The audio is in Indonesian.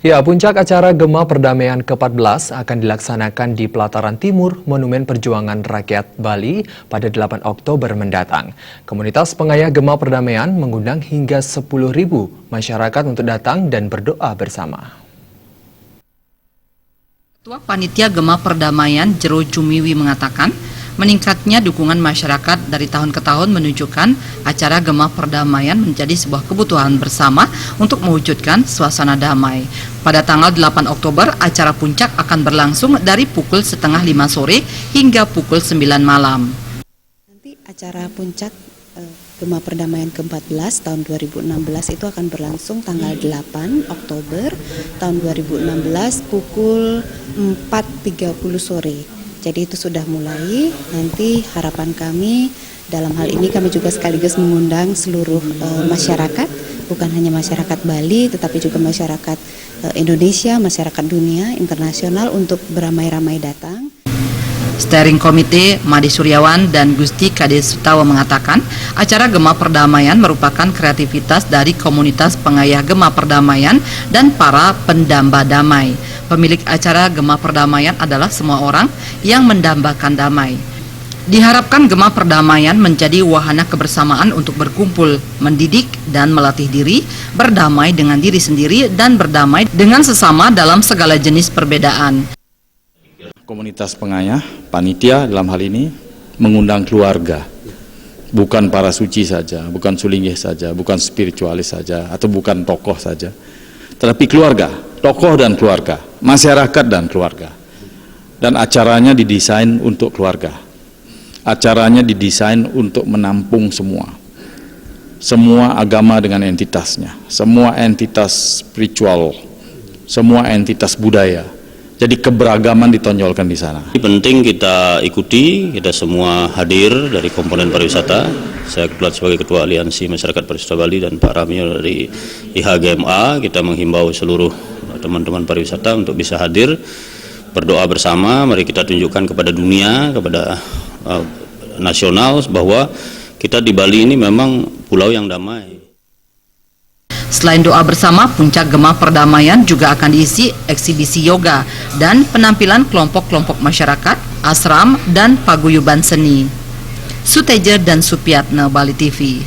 Ya, puncak acara Gema Perdamaian ke-14 akan dilaksanakan di pelataran timur Monumen Perjuangan Rakyat Bali pada 8 Oktober mendatang. Komunitas pengayah Gema Perdamaian mengundang hingga 10.000 masyarakat untuk datang dan berdoa bersama. Ketua Panitia Gema Perdamaian Jero Jumiwi mengatakan, meningkatnya dukungan masyarakat dari tahun ke tahun menunjukkan acara Gema Perdamaian menjadi sebuah kebutuhan bersama untuk mewujudkan suasana damai. Pada tanggal 8 Oktober, acara puncak akan berlangsung dari pukul 4:30 sore hingga pukul 9 malam. Nanti acara puncak Gema Perdamaian ke-14 tahun 2016 itu akan berlangsung tanggal 8 Oktober tahun 2016 pukul 4:30 sore. Jadi itu sudah mulai. Nanti harapan kami dalam hal ini kami juga sekaligus mengundang seluruh masyarakat, bukan hanya masyarakat Bali tetapi juga masyarakat Indonesia, masyarakat dunia, internasional untuk beramai-ramai datang. Steering Komite Madi Suryawan dan Gusti Kades Sutawa mengatakan, acara Gema Perdamaian merupakan kreativitas dari komunitas pengayah Gema Perdamaian dan para pendamba damai. Pemilik acara Gema Perdamaian adalah semua orang yang mendambakan damai. Diharapkan Gema Perdamaian menjadi wahana kebersamaan untuk berkumpul, mendidik dan melatih diri, berdamai dengan diri sendiri dan berdamai dengan sesama dalam segala jenis perbedaan. Komunitas pengayah, panitia dalam hal ini mengundang keluarga, bukan para suci saja, bukan sulinggih saja, bukan spiritualis saja, atau bukan tokoh saja, tetapi keluarga, tokoh dan keluarga, masyarakat dan keluarga. Dan acaranya didesain untuk keluarga, acaranya didesain untuk menampung semua agama dengan entitasnya, semua entitas spiritual, semua entitas budaya. Jadi keberagaman ditonjolkan di sana. Penting kita ikuti, kita semua hadir dari komponen pariwisata. Saya kebetulan sebagai Ketua Aliansi Masyarakat Pariwisata Bali dan Pak Ramil dari IHGMA, kita menghimbau seluruh teman-teman pariwisata untuk bisa hadir, berdoa bersama. Mari kita tunjukkan kepada dunia, kepada nasional bahwa kita di Bali ini memang pulau yang damai. Selain doa bersama, puncak Gema Perdamaian juga akan diisi eksibisi yoga dan penampilan kelompok-kelompok masyarakat, asram, dan paguyuban seni. Suteja dan Supiatna, Bali TV.